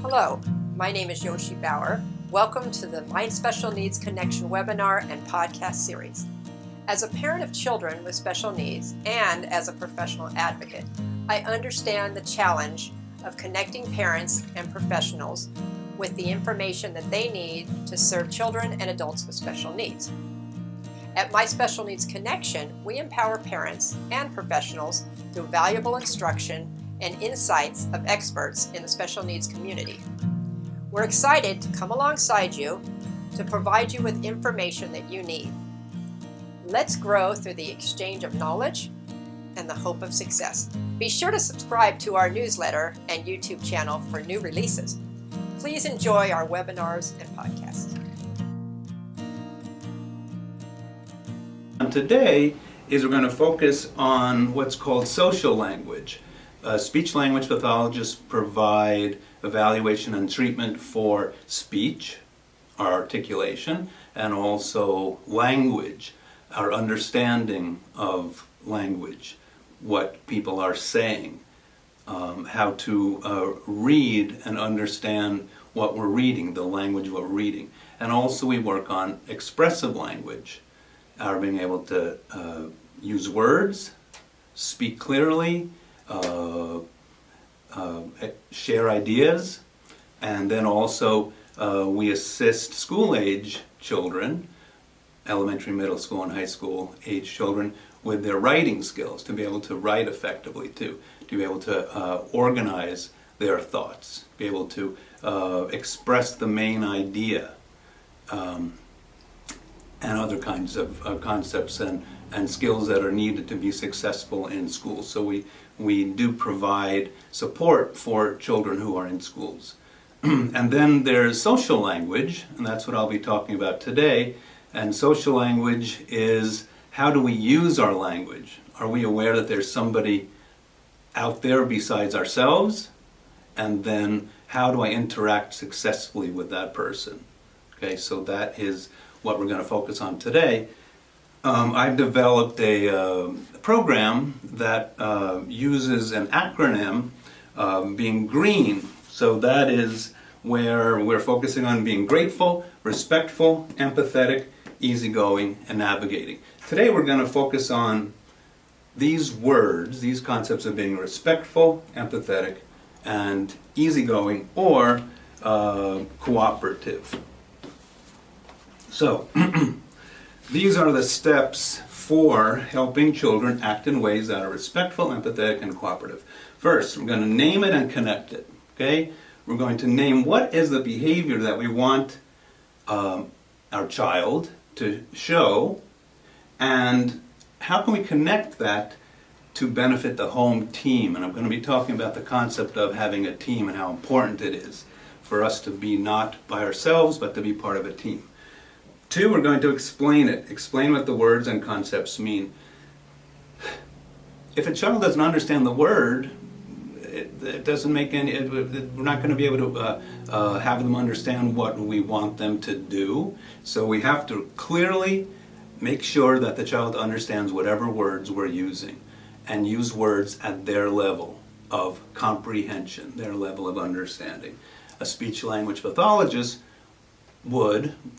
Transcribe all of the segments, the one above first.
Hello, my name is Yoshi Bauer. Welcome to the My Special Needs Connection webinar and podcast series. As a parent of children with special needs and as a professional advocate, I understand the challenge of connecting parents and professionals with the information that they need to serve children and adults with special needs. At My Special Needs Connection, we empower parents and professionals through valuable instruction and insights of experts in the special needs community. We're excited to come alongside you to provide you with information that you need. Let's grow through the exchange of knowledge and the hope of success. Be sure to subscribe to our newsletter and YouTube channel for new releases. Please enjoy our webinars and podcasts. Today we're going to focus on what's called social language. Speech-language pathologists provide evaluation and treatment for speech, our articulation, and also language, our understanding of language, what people are saying, how to read and understand what we're reading, the language we're reading. And also we work on expressive language, our being able to use words, speak clearly, share ideas, and then also we assist school-age children, elementary, middle school, and high school age children with their writing skills, to be able to write effectively too, to be able to organize their thoughts, be able to express the main idea, and other kinds of concepts and skills that are needed to be successful in schools. So we do provide support for children who are in schools. And then there's social language, and that's what I'll be talking about today. And social language is, how do we use our language? Are we aware that there's somebody out there besides ourselves? And then how do I interact successfully with that person? Okay, so that is what we're going to focus on today. I've developed a program that uses an acronym being GR.E.E.N. So that is where we're focusing on being grateful, respectful, empathetic, easygoing, and navigating. Today we're going to focus on these words, these concepts of being respectful, empathetic, and easygoing, or cooperative. So, these are the steps for helping children act in ways that are respectful, empathetic, and cooperative. First, we're going to name it and connect it. Okay? We're going to name what is the behavior that we want our child to show, and how can we connect that to benefit the home team. And I'm going to be talking about the concept of having a team and how important it is for us to be not by ourselves, but to be part of a team. 2, we're going to explain it. Explain what the words and concepts mean. If a child doesn't understand the word, it doesn't make any. We're not going to be able to have them understand what we want them to do. So we have to clearly make sure that the child understands whatever words we're using, and use words at their level of comprehension, their level of understanding. A speech-language pathologist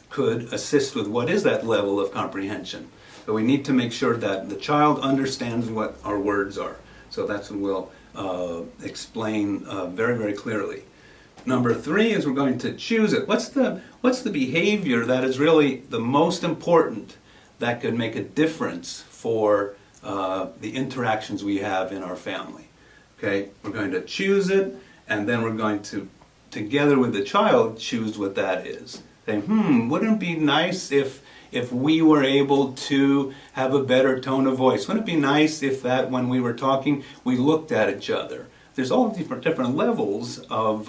could assist with what is that level of comprehension. So we need to make sure that the child understands what our words are. So that's what we'll explain very, very clearly. Number 3 is we're going to choose it. What's the behavior that is really the most important that could make a difference for the interactions we have in our family? Okay, we're going to choose it, and then we're going to, together with the child, choose what that is. Say, wouldn't it be nice if we were able to have a better tone of voice? Wouldn't it be nice if that when we were talking, we looked at each other? There's all different levels of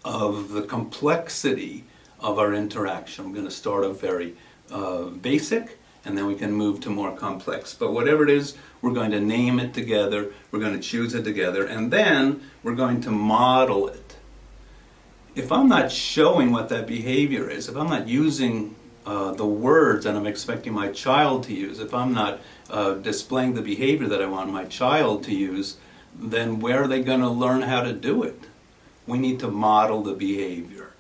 the complexity of our interaction. I'm going to start off very basic, and then we can move to more complex. But whatever it is, we're going to name it together, we're going to choose it together, and then we're going to model it. If I'm not showing what that behavior is, if I'm not using the words that I'm expecting my child to use, if I'm not displaying the behavior that I want my child to use, then where are they going to learn how to do it? We need to model the behavior.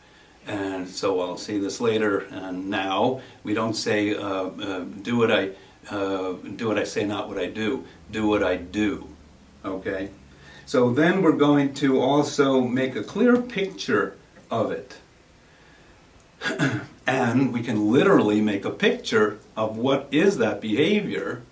And so I'll say this later and now. We don't say, do what I say, not what I do. Do what I do. Okay? So then we're going to also make a clear picture of it. And we can literally make a picture of what is that behavior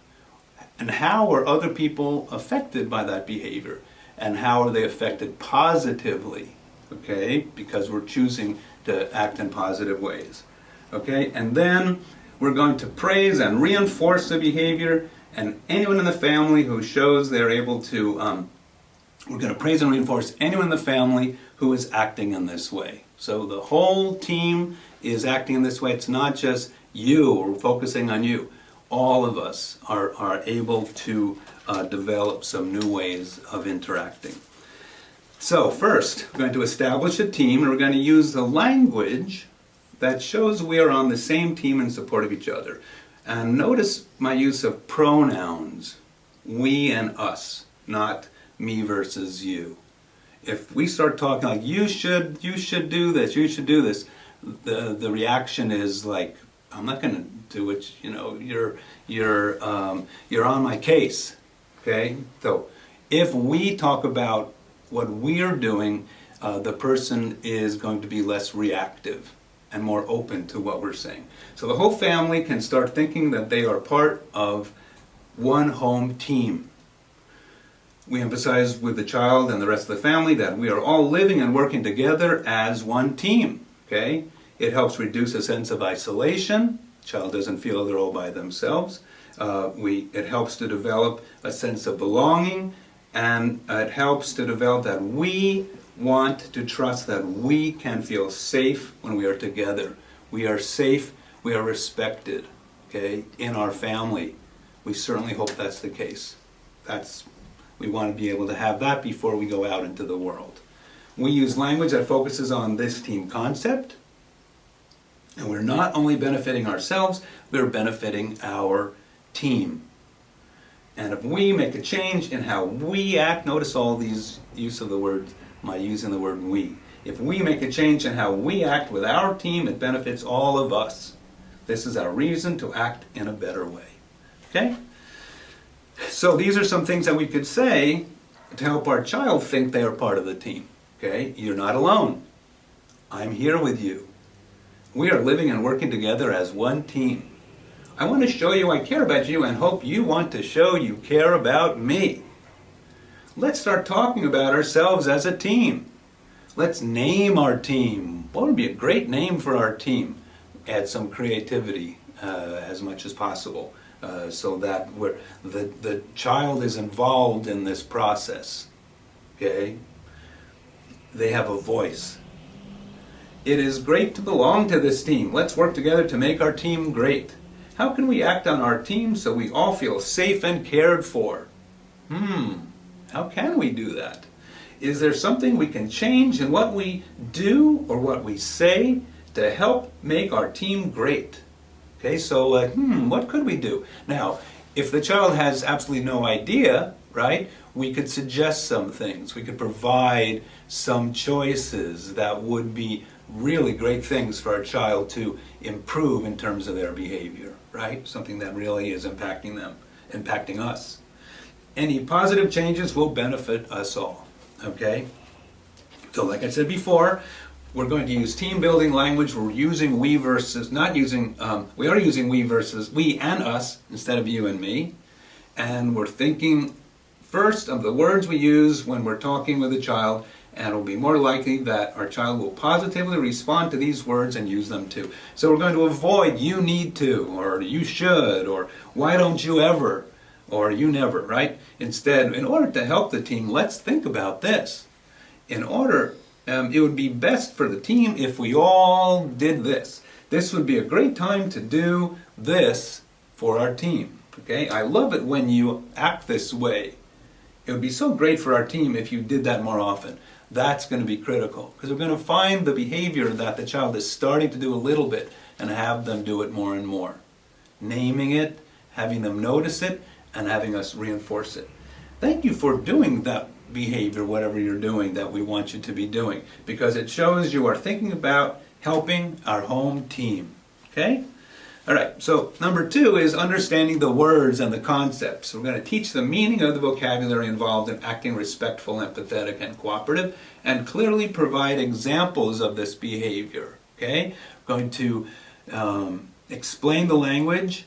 and how are other people affected by that behavior and how are they affected positively, okay, because we're choosing to act in positive ways, okay? And then we're going to praise and reinforce the behavior, and anyone in the family who shows they're able to, we're going to praise and reinforce anyone in the family who is acting in this way. So the whole team is acting in this way. It's not just you, or focusing on you. All of us are able to develop some new ways of interacting. So first, we're going to establish a team, and we're going to use the language that shows we are on the same team in support of each other. And notice my use of pronouns, we and us, not me versus you. If we start talking like you should do this, you should do this, the reaction is like, I'm not going to do it. You know, you're on my case. Okay. So if we talk about what we're doing, the person is going to be less reactive and more open to what we're saying. So the whole family can start thinking that they are part of one home team. We emphasize with the child and the rest of the family that we are all living and working together as one team. Okay? It helps reduce a sense of isolation. The child doesn't feel they're all by themselves. It helps to develop a sense of belonging, and it helps to develop that we want to trust that we can feel safe when we are together. We are safe, we are respected, okay, in our family. We certainly hope that's the case. We want to be able to have that before we go out into the world. We use language that focuses on this team concept, and we're not only benefiting ourselves, we're benefiting our team. And if we make a change in how we act, notice all these use of the words, my using the word we. If we make a change in how we act with our team, it benefits all of us. This is our reason to act in a better way. Okay? So these are some things that we could say to help our child think they are part of the team. Okay? You're not alone. I'm here with you. We are living and working together as one team. I want to show you I care about you and hope you want to show you care about me. Let's start talking about ourselves as a team. Let's name our team. What would be a great name for our team? Add some creativity as much as possible so that the child is involved in this process. Okay? They have a voice. It is great to belong to this team. Let's work together to make our team great. How can we act on our team so we all feel safe and cared for? How can we do that? Is there something we can change in what we do or what we say to help make our team great? Okay, so what could we do? Now, if the child has absolutely no idea, right, we could suggest some things. We could provide some choices that would be really great things for our child to improve in terms of their behavior, right? Something that really is impacting them, impacting us. Any positive changes will benefit us all, okay? So like I said before, we're going to use team building language. We're using we versus, we are using we versus we and us instead of you and me. And we're thinking first of the words we use when we're talking with a child, and it'll be more likely that our child will positively respond to these words and use them too. So we're going to avoid you need to, or you should, or why don't you ever, or you never, right? Instead, in order to help the team, let's think about this. It would be best for the team if we all did this. This would be a great time to do this for our team. Okay? I love it when you act this way. It would be so great for our team if you did that more often. That's going to be critical because we're going to find the behavior that the child is starting to do a little bit and have them do it more and more. Naming it, having them notice it, and having us reinforce it. Thank you for doing that behavior, whatever you're doing, that we want you to be doing, because it shows you are thinking about helping our home team. Okay? All right, so number 2 is understanding the words and the concepts. We're going to teach the meaning of the vocabulary involved in acting respectful, empathetic, and cooperative, and clearly provide examples of this behavior. Okay? We're going to explain the language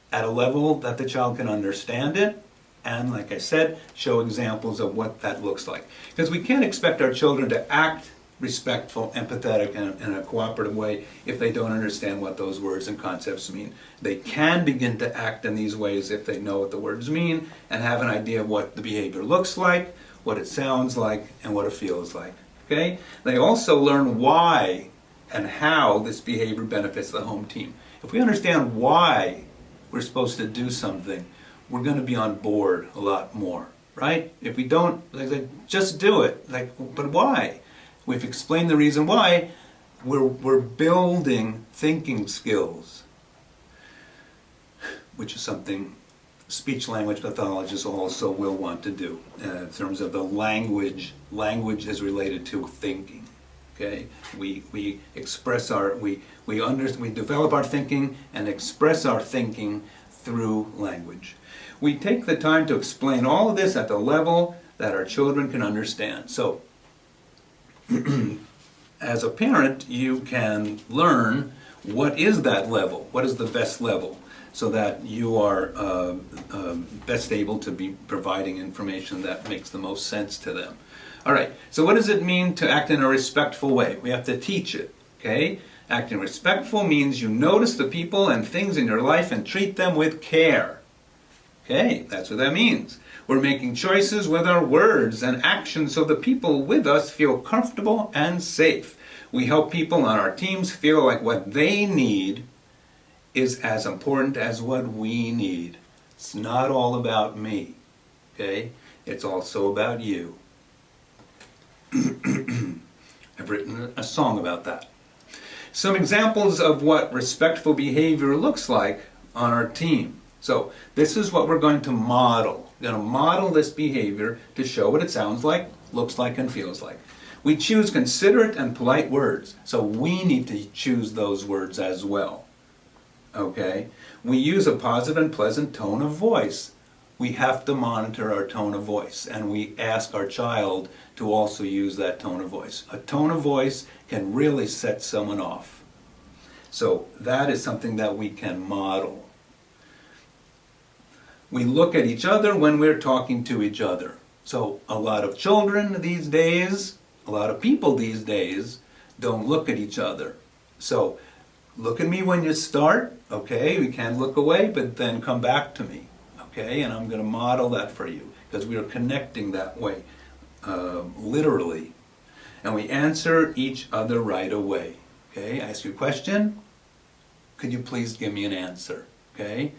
at a level that the child can understand it, and like I said, show examples of what that looks like. Because we can't expect our children to act respectful, empathetic, and in a cooperative way if they don't understand what those words and concepts mean. They can begin to act in these ways if they know what the words mean and have an idea of what the behavior looks like, what it sounds like, and what it feels like. Okay? They also learn why and how this behavior benefits the home team. If we understand why we're supposed to do something, we're going to be on board a lot more, right? If we don't, like, just do it. Like, but why? We've explained the reason why. We're building thinking skills, which is something speech-language pathologists also will want to do in terms of the language. Language is related to thinking. Okay, we express we develop our thinking and express our thinking through language. We take the time to explain all of this at the level that our children can understand. So, as a parent, you can learn what is that level, what is the best level, so that you are best able to be providing information that makes the most sense to them. All right, so what does it mean to act in a respectful way? We have to teach it, okay? Acting respectful means you notice the people and things in your life and treat them with care. Okay, that's what that means. We're making choices with our words and actions so the people with us feel comfortable and safe. We help people on our teams feel like what they need is as important as what we need. It's not all about me, okay? It's also about you. I've written a song about that. Some examples of what respectful behavior looks like on our team. So this is what we're going to model. We're going to model this behavior to show what it sounds like, looks like, and feels like. We choose considerate and polite words, so we need to choose those words as well. Okay? We use a positive and pleasant tone of voice. We have to monitor our tone of voice, and we ask our child to also use that tone of voice. A tone of voice can really set someone off. So that is something that we can model. We look at each other when we're talking to each other. So a lot of children these days, a lot of people these days, don't look at each other. So look at me when you start, okay? We can't look away, but then come back to me, okay? And I'm going to model that for you, because we are connecting that way, literally. And we answer each other right away, okay? I ask you a question, could you please give me an answer, okay?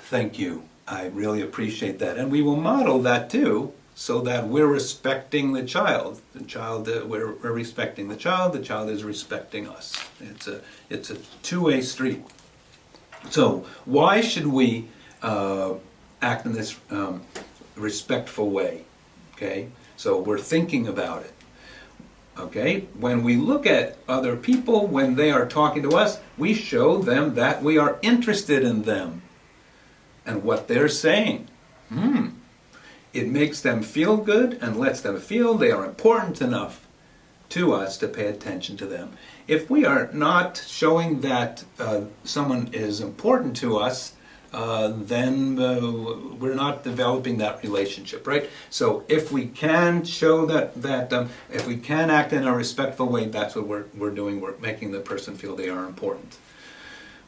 Thank you. I really appreciate that. And we will model that too, so that we're respecting the child. We're respecting the child is respecting us. It's a two-way street. So why should we act in this respectful way? Okay? So we're thinking about it. Okay? When we look at other people, when they are talking to us, we show them that we are interested in them and what they're saying. It makes them feel good and lets them feel they are important enough to us to pay attention to them. If we are not showing that someone is important to us, then we're not developing that relationship, right? So if we can show that if we can act in a respectful way, that's what we're doing. We're making the person feel they are important.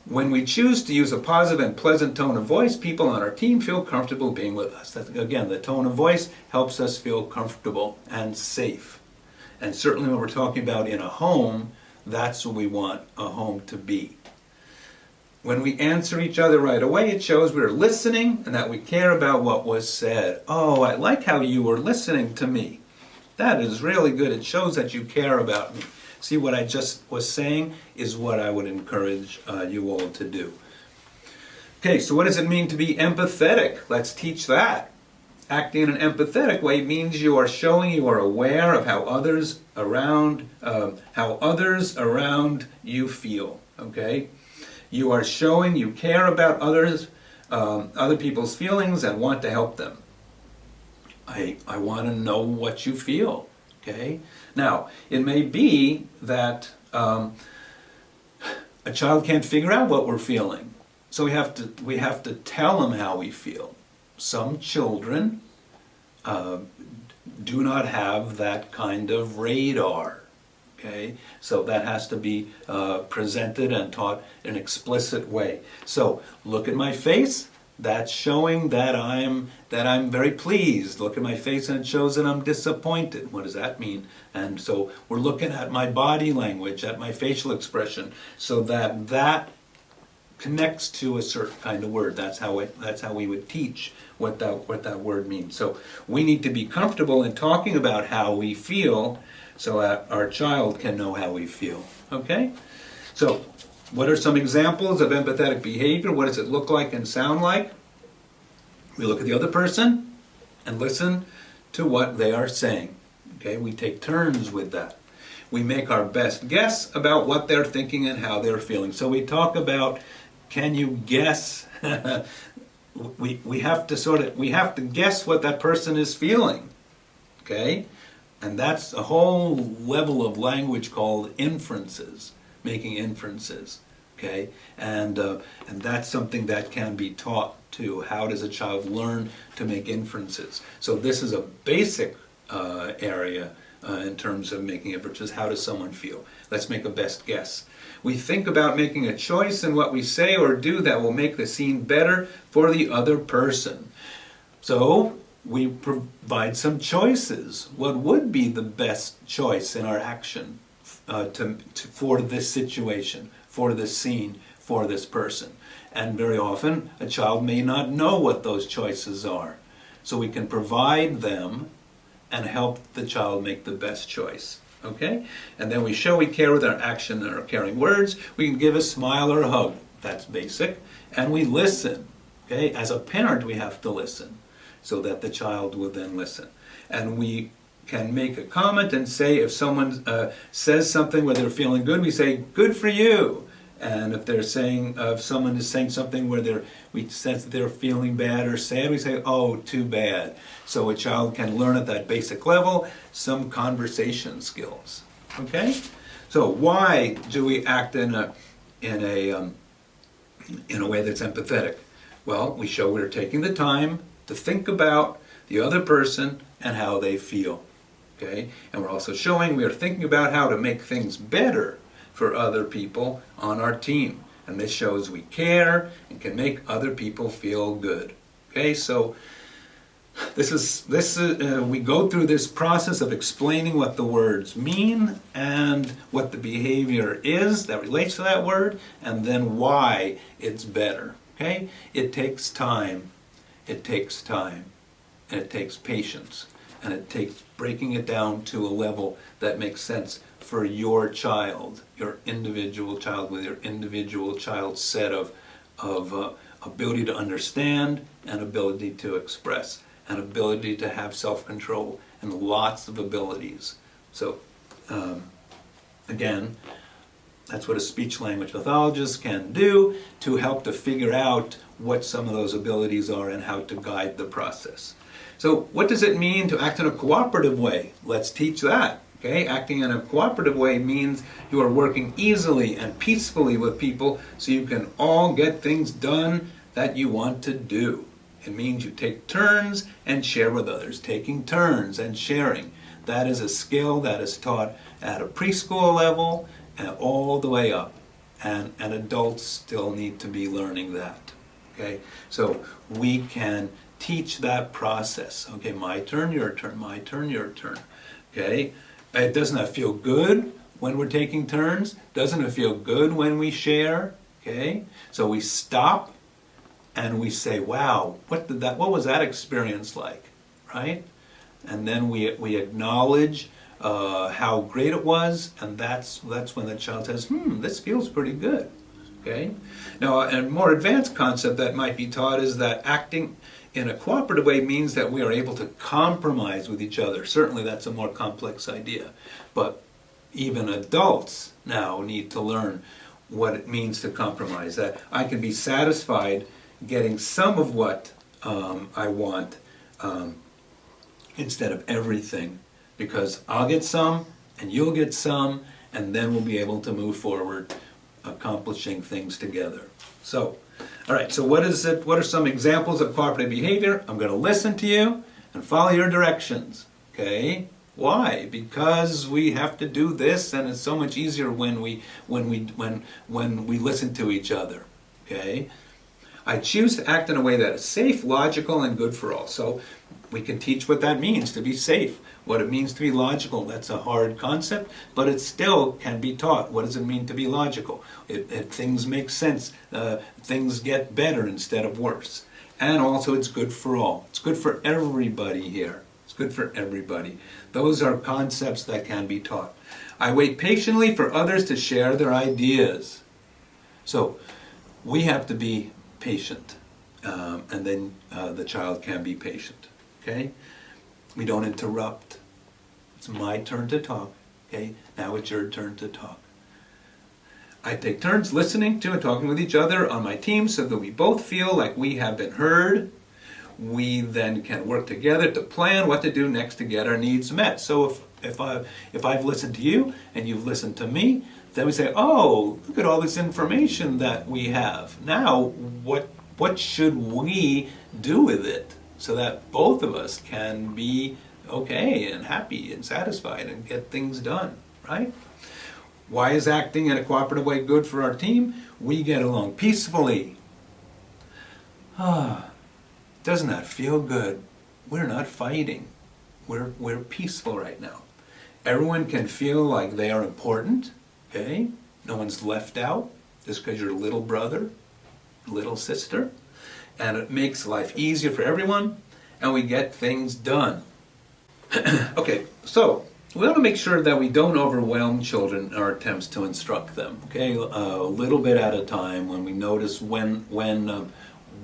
When we choose to use a positive and pleasant tone of voice, people on our team feel comfortable being with us. That's, again, the tone of voice helps us feel comfortable and safe. And certainly when we're talking about in a home, that's what we want a home to be. When we answer each other right away, it shows we're listening and that we care about what was said. Oh, I like how you were listening to me. That is really good. It shows that you care about me. See, what I just was saying is what I would encourage you all to do. Okay, so what does it mean to be empathetic? Let's teach that. acting in an empathetic way means you are showing you are aware of how others around you feel. Okay, you are showing you care about others, other people's feelings, and want to help them. I want to know what you feel. Okay, now it may be that a child can't figure out what we're feeling, so we have to tell them how we feel. Some children do not have that kind of radar, okay? So that has to be presented and taught in an explicit way. So look at my face, that's showing that I'm very pleased. Look at my face and it shows that I'm disappointed. What does that mean? And so we're looking at my body language, at my facial expression, so that connects to a certain kind of word. That's how we would teach what that word means. So we need to be comfortable in talking about how we feel so that our child can know how we feel. Okay? So what are some examples of empathetic behavior? What does it look like and sound like? We look at the other person and listen to what they are saying. Okay? We take turns with that. We make our best guess about what they're thinking and how they're feeling. So we talk about, can you guess? we have to guess what that person is feeling. Okay? And that's a whole level of language called inferences, making inferences. Okay? And that's something that can be taught too. How does a child learn to make inferences? So this is a basic area in terms of making inferences. How does someone feel? Let's make a best guess. We think about making a choice in what we say or do that will make the scene better for the other person. So we provide some choices. What would be the best choice in our action for this situation, for this scene, for this person? And very often a child may not know what those choices are. So we can provide them and help the child make the best choice. Okay? And then we show we care with our action and our caring words. We can give a smile or a hug. That's basic. And we listen. Okay? As a parent, we have to listen so that the child will then listen. And we can make a comment and say, if someone says something where they're feeling good, we say, good for you. And if someone is saying something where we sense that they're feeling bad or sad, we say, oh, too bad. So a child can learn at that basic level some conversation skills. Okay? So why do we act in a way that's empathetic? Well, we show we're taking the time to think about the other person and how they feel. Okay? And we're also showing we are thinking about how to make things better for other people on our team. And this shows we care and can make other people feel good. Okay, so we go through this process of explaining what the words mean and what the behavior is that relates to that word, and then why it's better. Okay, it takes time. It takes time, and it takes patience, and it takes breaking it down to a level that makes sense for your child, your individual child with your individual child's set of ability to understand and ability to express and ability to have self-control and lots of abilities. So again, that's what a speech-language pathologist can do to help to figure out what some of those abilities are and how to guide the process. So what does it mean to act in a cooperative way? Let's teach that. Okay, acting in a cooperative way means you are working easily and peacefully with people so you can all get things done that you want to do. It means you take turns and share with others. Taking turns and sharing. That is a skill that is taught at a preschool level and all the way up. And adults still need to be learning that. Okay, so we can teach that process. Okay, my turn, your turn, my turn, your turn. Okay. Doesn't that feel good when we're taking turns? Doesn't it feel good when we share? Okay? So we stop and we say, wow, what was that experience like? Right? And then we acknowledge how great it was, and that's when the child says, this feels pretty good. Okay? Now, a more advanced concept that might be taught is that acting in a cooperative way means that we are able to compromise with each other. Certainly that's a more complex idea. But even adults now need to learn what it means to compromise. That I can be satisfied getting some of what I want instead of everything, because I'll get some and you'll get some, and then we'll be able to move forward accomplishing things together. So, all right, so what is it? What are some examples of cooperative behavior? I'm going to listen to you and follow your directions. Okay? Why? Because we have to do this, and it's so much easier when we listen to each other. Okay? I choose to act in a way that is safe, logical, and good for all. So we can teach what that means to be safe, what it means to be logical. That's a hard concept, but it still can be taught. What does it mean to be logical? Things make sense. Things get better instead of worse. And also it's good for all. It's good for everybody here. It's good for everybody. Those are concepts that can be taught. I wait patiently for others to share their ideas. So we have to be patient, and then the child can be patient. Okay? We don't interrupt. It's my turn to talk. Okay? Now it's your turn to talk. I take turns listening to and talking with each other on my team so that we both feel like we have been heard. We then can work together to plan what to do next to get our needs met. So if I've listened to you and you've listened to me, then we say, oh, look at all this information that we have. Now, what should we do with it so that both of us can be okay and happy and satisfied and get things done, right? Why is acting in a cooperative way good for our team? We get along peacefully. Doesn't that feel good? We're not fighting. We're peaceful right now. Everyone can feel like they are important. Okay? No one's left out just because you're little brother, little sister. And it makes life easier for everyone, and we get things done. Okay, so we want to make sure that we don't overwhelm children in our attempts to instruct them. Okay, a little bit at a time when we notice when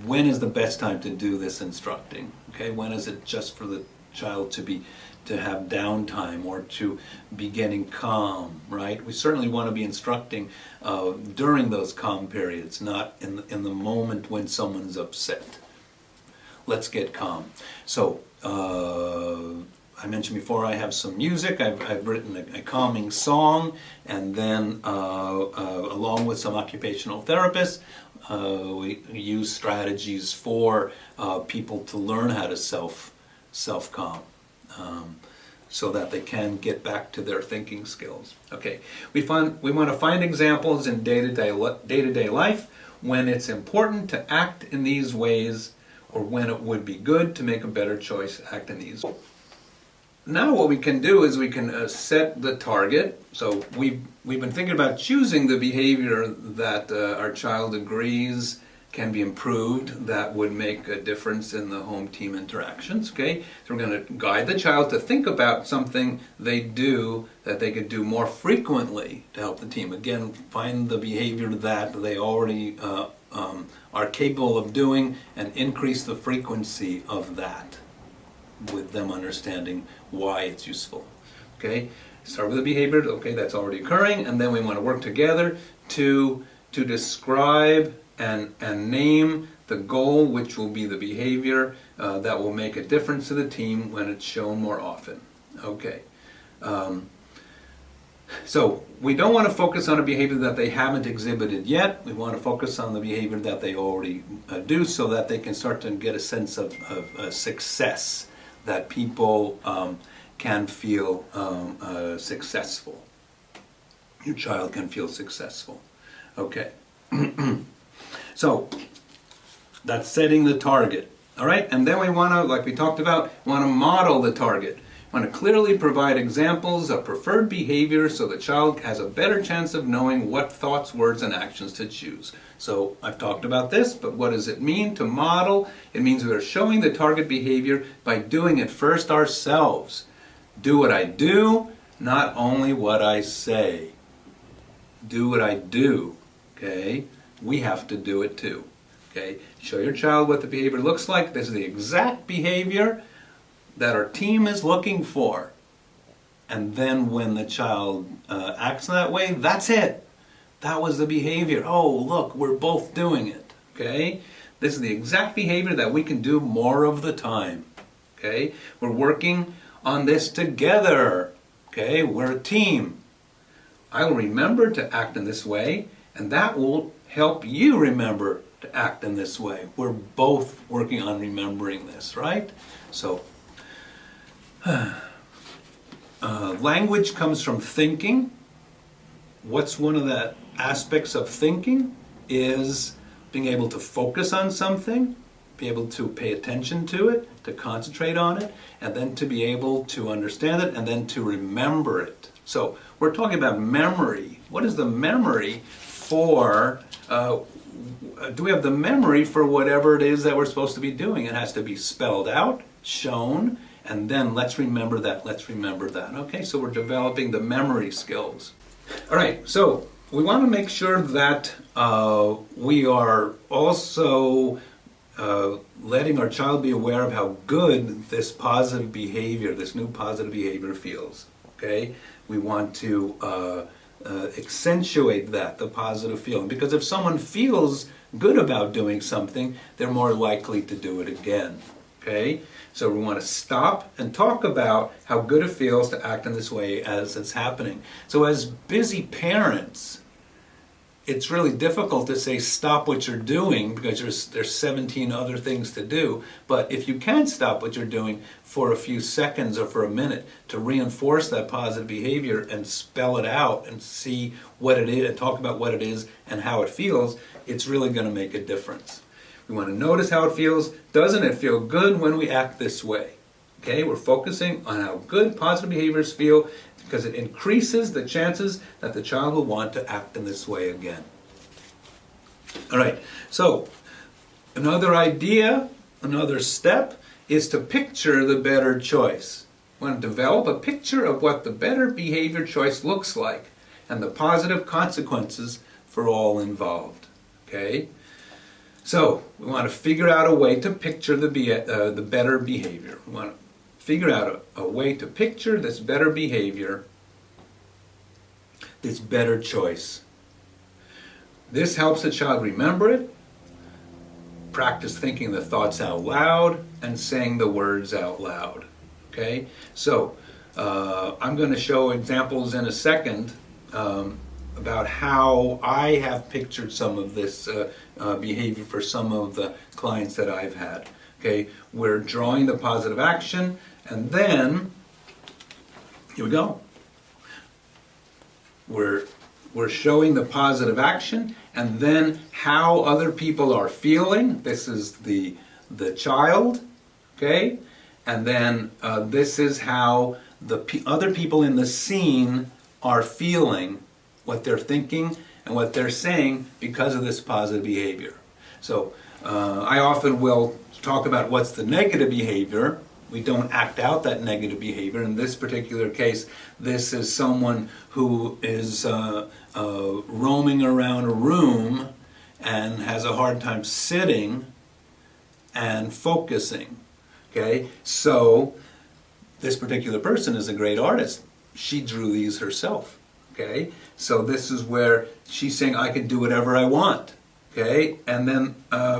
is the best time to do this instructing. Okay, when is it just for the child to have downtime or to be getting calm, right? We certainly want to be instructing during those calm periods, not in the moment when someone's upset. Let's get calm. So, I mentioned before I have some music. I've written a calming song, and then along with some occupational therapists, we use strategies for people to learn how to self-calm. So that they can get back to their thinking skills. Okay, we want to find examples in day-to-day life when it's important to act in these ways, or when it would be good to make a better choice to act in these ways. Now what we can do is we can set the target. So we've been thinking about choosing the behavior that our child agrees can be improved, that would make a difference in the home team interactions. Okay, so we're going to guide the child to think about something they do that they could do more frequently to help the team. Again, find the behavior that they already are capable of doing and increase the frequency of that, with them understanding why it's useful. Okay, start with the behavior, okay, that's already occurring, and then we want to work together to describe and name the goal, which will be the behavior that will make a difference to the team when it's shown more often. Okay. So we don't want to focus on a behavior that they haven't exhibited yet. We want to focus on the behavior that they already do, so that they can start to get a sense of success, that people can feel successful. Your child can feel successful. Okay. So that's setting the target. All right, and then we want to, like we talked about, want to model the target. We want to clearly provide examples of preferred behavior so the child has a better chance of knowing what thoughts, words, and actions to choose. So I've talked about this, but what does it mean to model? It means we are showing the target behavior by doing it first ourselves. Do what I do, not only what I say. Do what I do, okay? We have to do it too. Okay, show your child what the behavior looks like. This is the exact behavior that our team is looking for. And then when the child acts that way, that's it. That was the behavior. Oh, look, we're both doing it. Okay, this is the exact behavior that we can do more of the time. Okay, we're working on this together. Okay, we're a team. I will remember to act in this way, and that will help you remember to act in this way. We're both working on remembering this, right? So, language comes from thinking. What's one of the aspects of thinking is being able to focus on something, be able to pay attention to it, to concentrate on it, and then to be able to understand it, and then to remember it. So we're talking about memory. What is the memory for? Do we have the memory for whatever it is that we're supposed to be doing? It has to be spelled out, shown, and then let's remember that, let's remember that. Okay, so we're developing the memory skills. All right, so we want to make sure that we are also letting our child be aware of how good this positive behavior, this new positive behavior feels. Okay, we want to accentuate that, the positive feeling, because if someone feels good about doing something, they're more likely to do it again. Okay, so we want to stop and talk about how good it feels to act in this way as it's happening. So as busy parents, it's really difficult to say stop what you're doing because there's 17 other things to do. But if you can stop what you're doing for a few seconds or for a minute to reinforce that positive behavior and spell it out and see what it is and talk about what it is and how it feels, it's really going to make a difference. We want to notice how it feels. Doesn't it feel good when we act this way? Okay, we're focusing on how good positive behaviors feel because it increases the chances that the child will want to act in this way again. All right, so another idea, another step is to picture the better choice. We want to develop a picture of what the better behavior choice looks like and the positive consequences for all involved. Okay? So we want to figure out a way to picture the better behavior. We want to figure out a way to picture this better behavior, this better choice. This helps the child remember it, practice thinking the thoughts out loud, and saying the words out loud. Okay? So I'm going to show examples in a second about how I have pictured some of this behavior for some of the clients that I've had. Okay, we're drawing the positive action, and then here we go. We're showing the positive action, and then how other people are feeling. This is the child, okay, and then this is how the other people in the scene are feeling, what they're thinking and what they're saying because of this positive behavior. So I often will talk about what's the negative behavior. We don't act out that negative behavior. In this particular case, this is someone who is roaming around a room and has a hard time sitting and focusing. Okay, so this particular person is a great artist. She drew these herself. Okay, so this is where she's saying, I can do whatever I want. Okay, and then,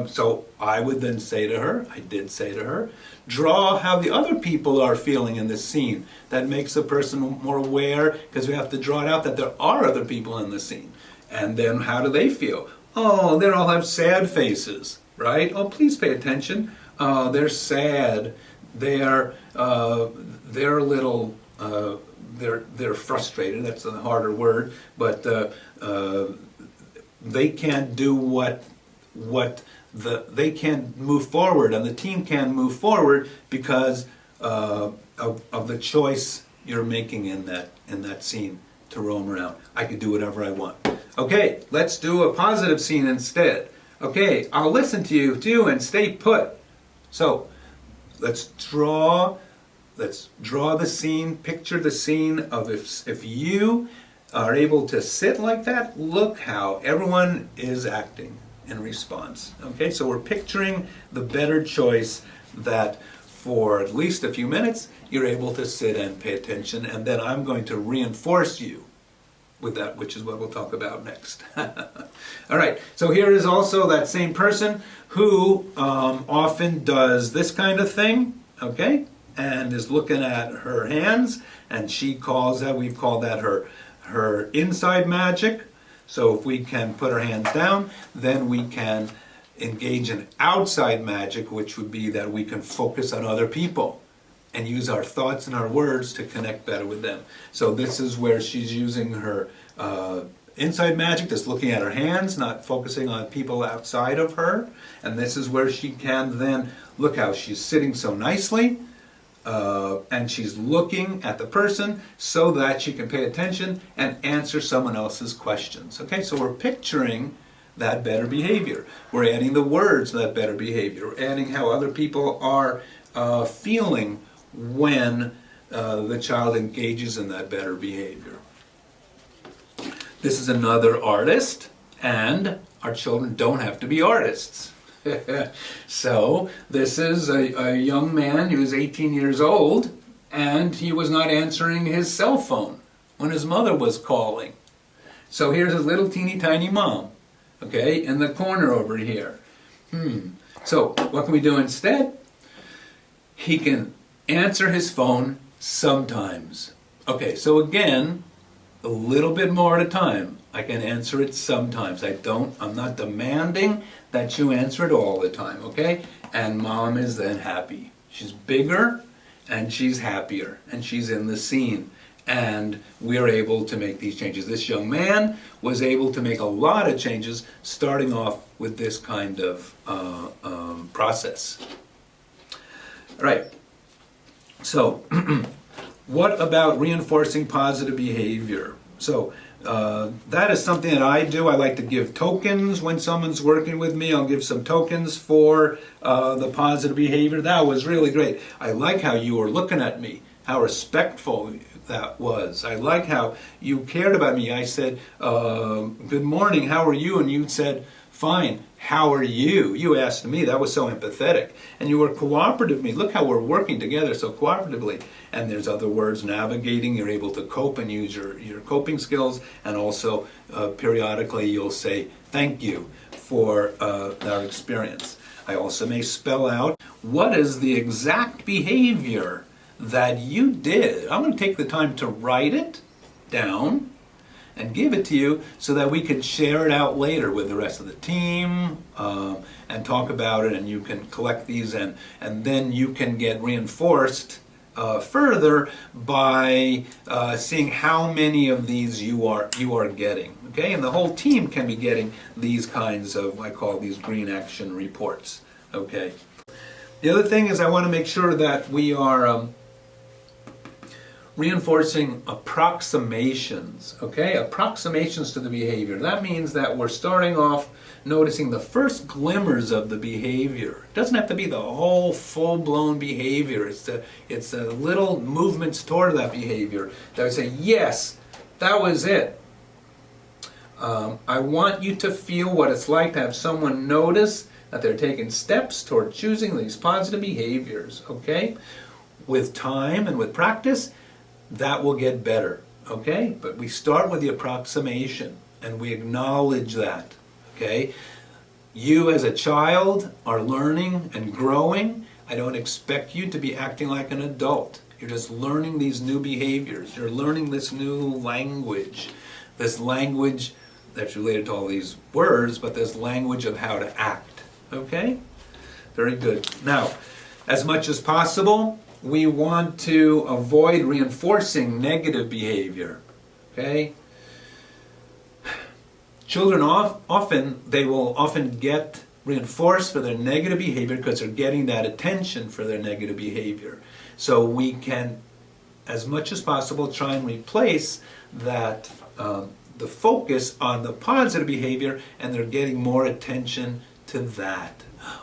so I would then say to her, I did say to her, draw how the other people are feeling in this scene. That makes the person more aware, because we have to draw it out that there are other people in the scene. And then how do they feel? Oh, they all have sad faces, right? Oh, please pay attention. They're sad. They're a little, they're frustrated. That's a harder word, but they can't do they can't move forward, and the team can't move forward because of the choice you're making in that scene to roam around. I can do whatever I want. Okay, let's do a positive scene instead. Okay, I'll listen to you too and stay put. So let's draw the scene, picture the scene of if you are able to sit like that, look how everyone is acting. in response. Okay, so we're picturing the better choice that for at least a few minutes you're able to sit and pay attention, and then I'm going to reinforce you with that, which is what we'll talk about next. All right, so here is also that same person who often does this kind of thing, okay, and is looking at her hands, and she calls that, we've called that her inside magic. So if we can put our hands down, then we can engage in outside magic, which would be that we can focus on other people and use our thoughts and our words to connect better with them. So this is where she's using her inside magic, just looking at her hands, not focusing on people outside of her. And this is where she can then look how she's sitting so nicely, and she's looking at the person so that she can pay attention and answer someone else's questions. Okay, so we're picturing that better behavior. We're adding the words to that better behavior. We're adding how other people are feeling when the child engages in that better behavior. This is another artist, and our children don't have to be artists. So this is a young man who was 18 years old, and he was not answering his cell phone when his mother was calling. So here's his little teeny tiny mom, okay, in the corner over here. So what can we do instead? He can answer his phone sometimes. Okay, so again, a little bit more at a time. I can answer it sometimes. I'm not demanding that you answer it all the time, okay? And mom is then happy. She's bigger and she's happier and she's in the scene. And we're able to make these changes. This young man was able to make a lot of changes starting off with this kind of process. All right. So, what about reinforcing positive behavior? So, that is something that I do. I like to give tokens when someone's working with me. I'll give some tokens for the positive behavior. That was really great. I like how you were looking at me, how respectful that was. I like how you cared about me. I said, good morning, how are you? And you said, fine, how are you? You asked me. That was so empathetic. And you were cooperative with me. Look how we're working together so cooperatively. And there's other words, navigating. You're able to cope and use your coping skills. And also, periodically, you'll say, thank you for our experience. I also may spell out, what is the exact behavior that you did? I'm going to take the time to write it down and give it to you so that we can share it out later with the rest of the team and talk about it, and you can collect these and then you can get reinforced further by seeing how many of these you are getting. Okay, and the whole team can be getting these kinds of, I call these green action reports. Okay. The other thing is I want to make sure that we are reinforcing approximations, okay? Approximations to the behavior. That means that we're starting off noticing the first glimmers of the behavior. It doesn't have to be the whole full-blown behavior. It's the little movements toward that behavior that we say, yes, that was it. I want you to feel what it's like to have someone notice that they're taking steps toward choosing these positive behaviors, okay? With time and with practice, that will get better, okay? But we start with the approximation and we acknowledge that, okay? You as a child are learning and growing. I don't expect you to be acting like an adult. You're just learning these new behaviors. You're learning this new language that's related to all these words, but this language of how to act, okay? Very good. Now, as much as possible, we want to avoid reinforcing negative behavior, okay? Children will often get reinforced for their negative behavior because they're getting that attention for their negative behavior. So we can, as much as possible, try and replace that, the focus on the positive behavior, and they're getting more attention to that.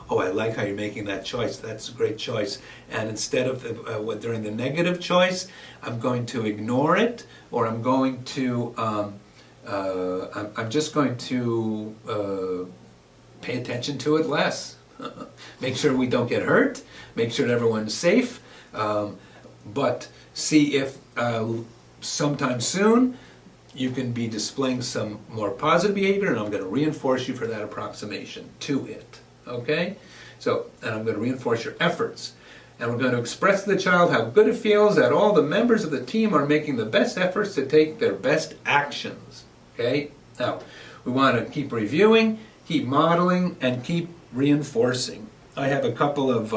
Oh, I like how you're making that choice. That's a great choice. And instead of during the negative choice, I'm going to ignore it, or I'm going to, I'm just going to pay attention to it less. Make sure we don't get hurt, make sure everyone's safe, but see if sometime soon you can be displaying some more positive behavior, and I'm going to reinforce you for that approximation to it. Okay? So, and I'm going to reinforce your efforts. And we're going to express to the child how good it feels that all the members of the team are making the best efforts to take their best actions. Okay? Now, we want to keep reviewing, keep modeling, and keep reinforcing. I have a couple of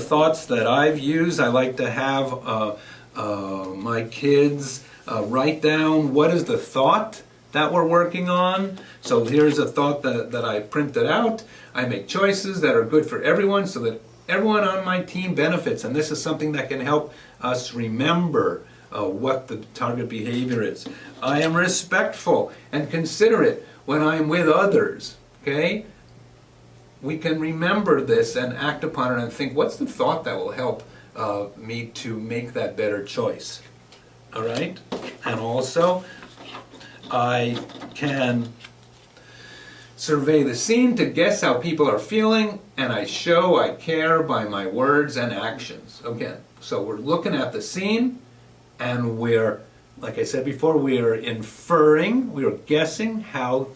thoughts that I've used. I like to have my kids write down what is the thought that we're working on. So here's a thought that I printed out. I make choices that are good for everyone so that everyone on my team benefits. And this is something that can help us remember what the target behavior is. I am respectful and considerate when I'm with others. Okay? We can remember this and act upon it and think, what's the thought that will help me to make that better choice? All right? And also, I can survey the scene to guess how people are feeling, and I show I care by my words and actions. Okay, so we're looking at the scene, and we're, like I said before, we are inferring, we are guessing how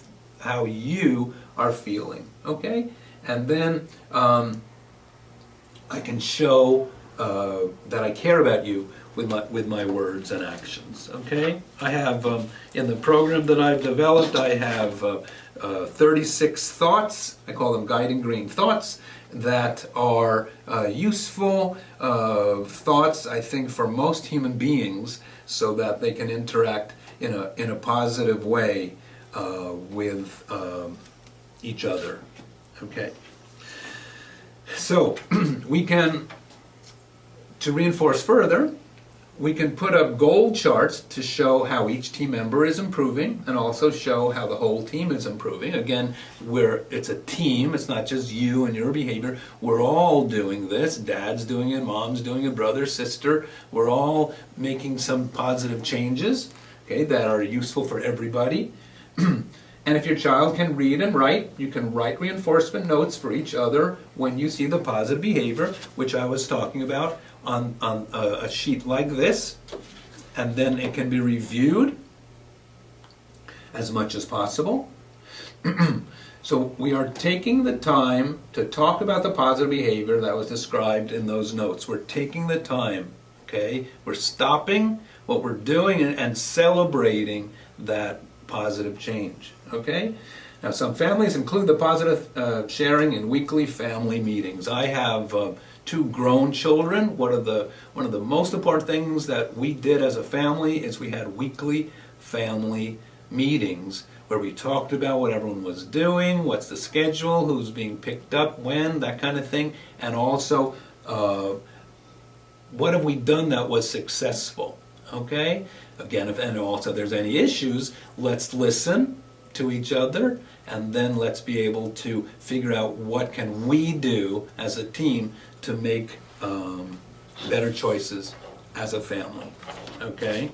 you are feeling. Okay? And then I can show that I care about you with my words and actions. Okay? I have, in the program that I've developed, I have 36 thoughts. I call them guiding green thoughts that are useful thoughts, I think, for most human beings so that they can interact in a positive way with each other. Okay. So we can, to reinforce further, we can put up goal charts to show how each team member is improving and also show how the whole team is improving. Again, it's a team, it's not just you and your behavior. We're all doing this. Dad's doing it, mom's doing it, brother, sister. We're all making some positive changes, okay, that are useful for everybody. And if your child can read and write, you can write reinforcement notes for each other when you see the positive behavior, which I was talking about, on a sheet like this, and then it can be reviewed as much as possible. So we are taking the time to talk about the positive behavior that was described in those notes. We're taking the time, okay? We're stopping what we're doing and celebrating that positive change, okay? Now, some families include the positive sharing in weekly family meetings. I have 2 grown children. One of the most important things that we did as a family is we had weekly family meetings where we talked about what everyone was doing, what's the schedule, who's being picked up, when, that kind of thing, and also what have we done that was successful, okay? Again, and also if there's any issues, let's listen to each other, and then let's be able to figure out what can we do as a team to make better choices as a family, okay?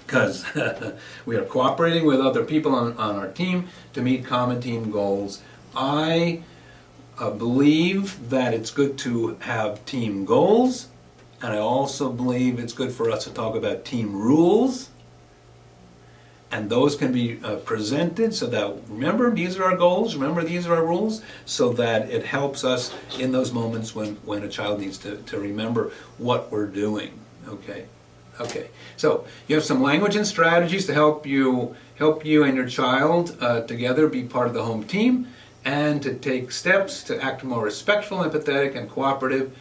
Because we are cooperating with other people on our team to meet common team goals. I believe that it's good to have team goals, and I also believe it's good for us to talk about team rules. And those can be presented so that, remember, these are our goals, remember, these are our rules, so that it helps us in those moments when a child needs to remember what we're doing, okay? Okay, so you have some language and strategies to help you and your child together be part of the home team, and to take steps to act more respectful, empathetic, and cooperative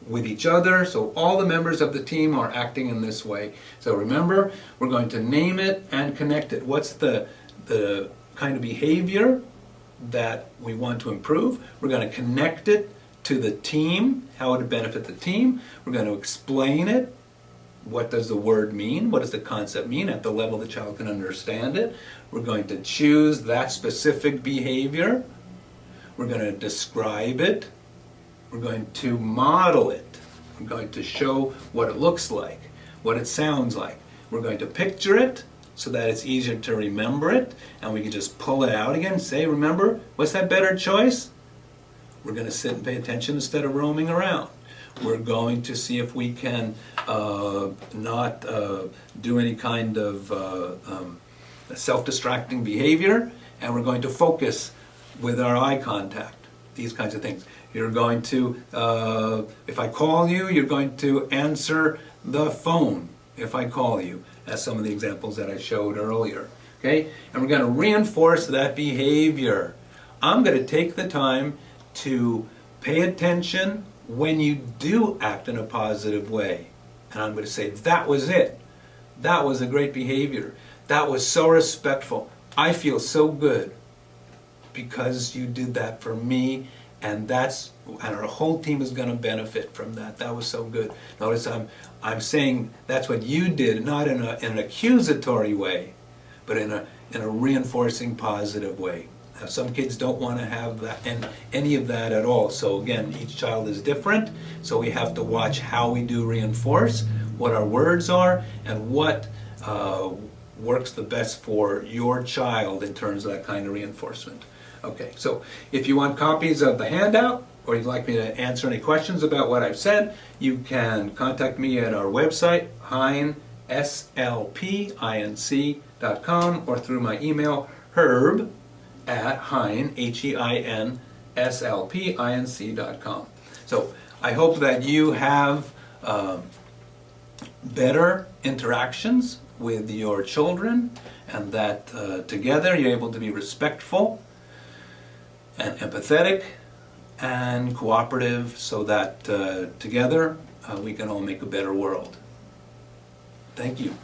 with each other, so all the members of the team are acting in this way. So remember, we're going to name it and connect it. What's the kind of behavior that we want to improve? We're going to connect it to the team, how it would benefit the team. We're going to explain it. What does the word mean? What does the concept mean at the level the child can understand it? We're going to choose that specific behavior. We're going to describe it. We're going to model it. We're going to show what it looks like, what it sounds like. We're going to picture it, so that it's easier to remember it, and we can just pull it out again and say, remember, what's that better choice? We're going to sit and pay attention instead of roaming around. We're going to see if we can not do any kind of self-distracting behavior, and we're going to focus with our eye contact, these kinds of things. You're going to, if I call you, you're going to answer the phone if I call you, as some of the examples that I showed earlier. Okay? And we're going to reinforce that behavior. I'm going to take the time to pay attention when you do act in a positive way. And I'm going to say, that was it. That was a great behavior. That was so respectful. I feel so good because you did that for me, and our whole team is going to benefit from that. That was so good. Notice I'm saying that's what you did, not in an accusatory way, but in a reinforcing positive way. Now, some kids don't want to have that and any of that at all. So again, each child is different. So we have to watch how we do reinforce, what our words are, and what works the best for your child in terms of that kind of reinforcement. Okay, so if you want copies of the handout, or you'd like me to answer any questions about what I've said, you can contact me at our website, Hein, SLPINC.com, or through my email, Herb at Hein, Hein, SLPINC.com. So I hope that you have better interactions with your children, and that together you're able to be respectful and empathetic and cooperative, so that together we can all make a better world. Thank you.